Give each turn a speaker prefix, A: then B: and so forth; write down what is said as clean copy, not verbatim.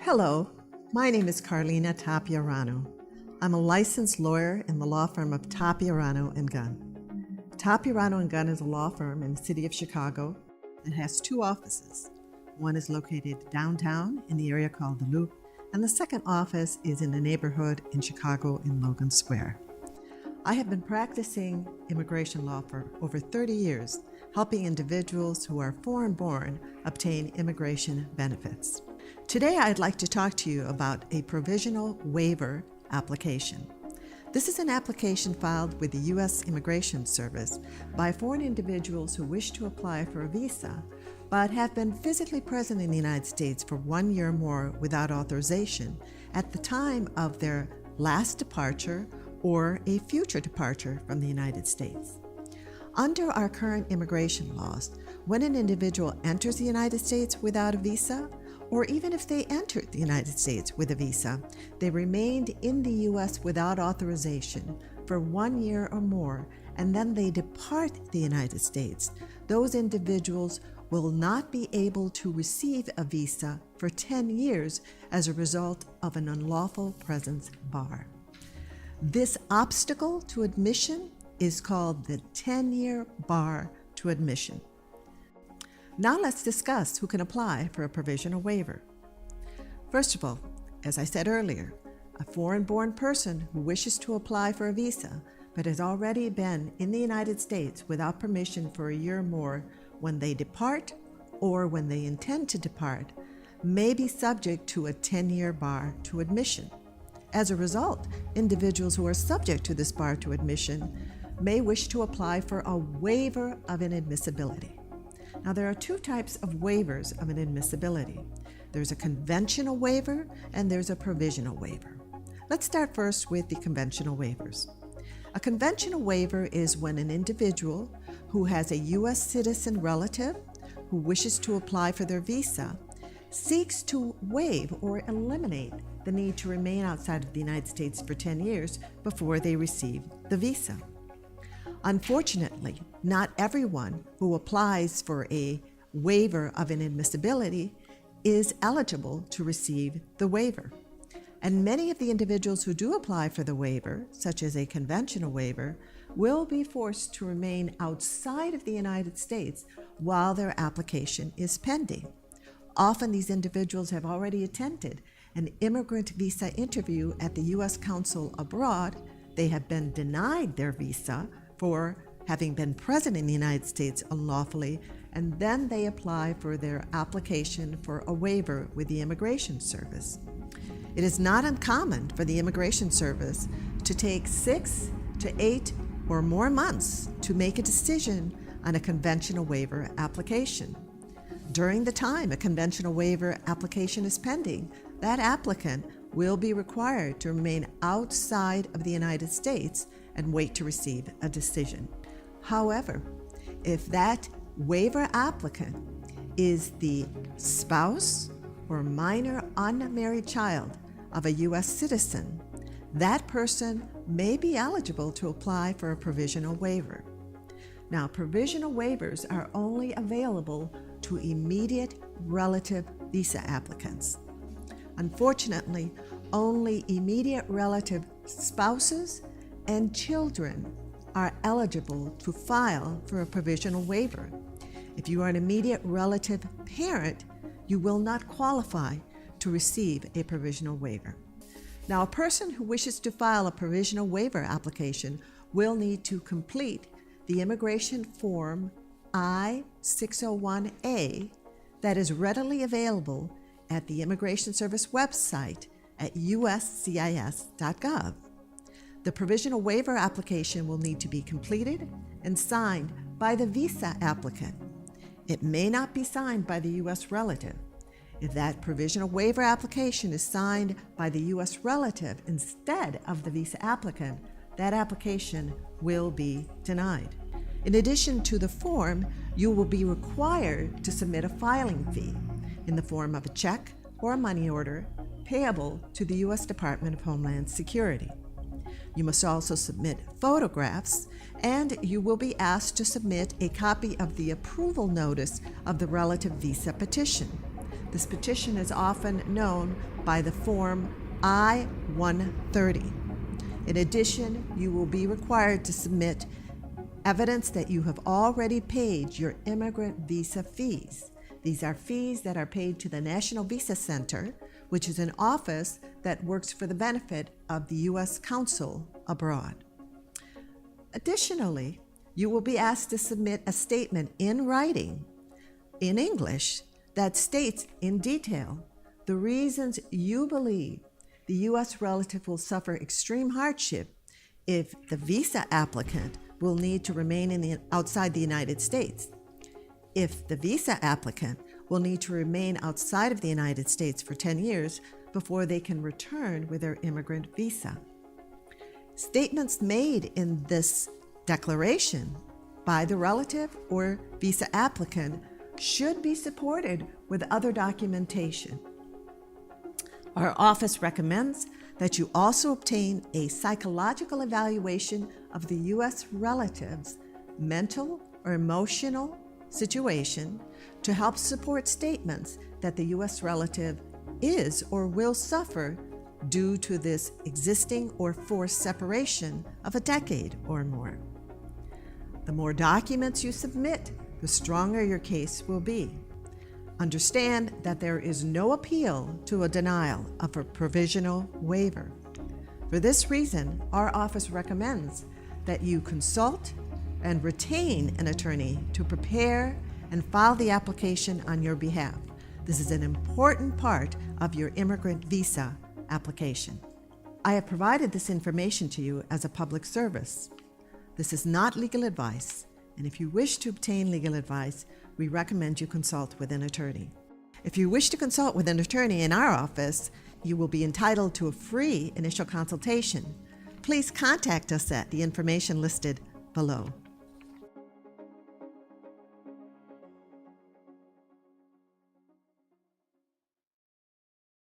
A: Hello, my name is Carlina Tapia-Ruano. I'm a licensed lawyer in the law firm of Tapia-Ruano Gunn. Tapia-Ruano Gunn is a law firm in the city of Chicago that has two offices. One is located downtown in the area called the Loop, and the second office is in a neighborhood in Chicago in Logan Square. I have been practicing immigration law for over 30 years, helping individuals who are foreign-born obtain immigration benefits. Today, I'd like to talk to you about a provisional waiver application. This is an application filed with the U.S. Immigration Service by foreign individuals who wish to apply for a visa, but have been physically present in the United States for 1 year or more without authorization at the time of their last departure or a future departure from the United States. Under our current immigration laws, when an individual enters the United States without a visa, or even if they entered the United States with a visa, they remained in the U.S. without authorization for 1 year or more, and then they depart the United States, those individuals will not be able to receive a visa for 10 years as a result of an unlawful presence bar. This obstacle to admission is called the 10-year bar to admission. Now let's discuss who can apply for a provisional waiver. First of all, as I said earlier, a foreign-born person who wishes to apply for a visa but has already been in the United States without permission for a year or more when they depart or when they intend to depart may be subject to a 10-year bar to admission. As a result, individuals who are subject to this bar to admission may wish to apply for a waiver of inadmissibility. Now, there are two types of waivers of inadmissibility. There's a conventional waiver and there's a provisional waiver. Let's start first with the conventional waivers. A conventional waiver is when an individual who has a U.S. citizen relative who wishes to apply for their visa seeks to waive or eliminate the need to remain outside of the United States for 10 years before they receive the visa. Unfortunately, not everyone who applies for a waiver of inadmissibility is eligible to receive the waiver. And many of the individuals who do apply for the waiver, such as a conventional waiver, will be forced to remain outside of the United States while their application is pending. Often these individuals have already attended an immigrant visa interview at the U.S. Consul abroad. They have been denied their visa for having been present in the United States unlawfully, and then they apply for their application for a waiver with the Immigration Service. It is not uncommon for the Immigration Service to take 6 to 8 or more months to make a decision on a conventional waiver application. During the time a conventional waiver application is pending, that applicant will be required to remain outside of the United States and wait to receive a decision. However, if that waiver applicant is the spouse or minor unmarried child of a U.S. citizen, that person may be eligible to apply for a provisional waiver. Now, provisional waivers are only available to immediate relative visa applicants. Unfortunately, only immediate relative spouses and children are eligible to file for a provisional waiver. If you are an immediate relative parent, you will not qualify to receive a provisional waiver. Now, a person who wishes to file a provisional waiver application will need to complete the immigration form I-601A that is readily available at the Immigration Service website at uscis.gov. The provisional waiver application will need to be completed and signed by the visa applicant. It may not be signed by the U.S. relative. If that provisional waiver application is signed by the U.S. relative instead of the visa applicant, that application will be denied. In addition to the form, you will be required to submit a filing fee in the form of a check or a money order payable to the U.S. Department of Homeland Security. You must also submit photographs, and you will be asked to submit a copy of the approval notice of the relative visa petition. This petition is often known by the form I-130. In addition, you will be required to submit evidence that you have already paid your immigrant visa fees. These are fees that are paid to the National Visa Center, which is an office that works for the benefit of the U.S. Consul abroad. Additionally, you will be asked to submit a statement in writing, in English, that states in detail the reasons you believe the U.S. relative will suffer extreme hardship if the visa applicant will need to remain outside the United States, if the visa applicant will need to remain outside of the United States for 10 years before they can return with their immigrant visa. Statements made in this declaration by the relative or visa applicant should be supported with other documentation. Our office recommends that you also obtain a psychological evaluation of the U.S. relative's mental or emotional situation to help support statements that the U.S. relative is or will suffer due to this existing or forced separation of a decade or more. The more documents you submit, the stronger your case will be. Understand that there is no appeal to a denial of a provisional waiver. For this reason, our office recommends that you consult and retain an attorney to prepare and file the application on your behalf. This is an important part of your immigrant visa application. I have provided this information to you as a public service. This is not legal advice, and if you wish to obtain legal advice, we recommend you consult with an attorney. If you wish to consult with an attorney in our office, you will be entitled to a free initial consultation. Please contact us at the information listed below.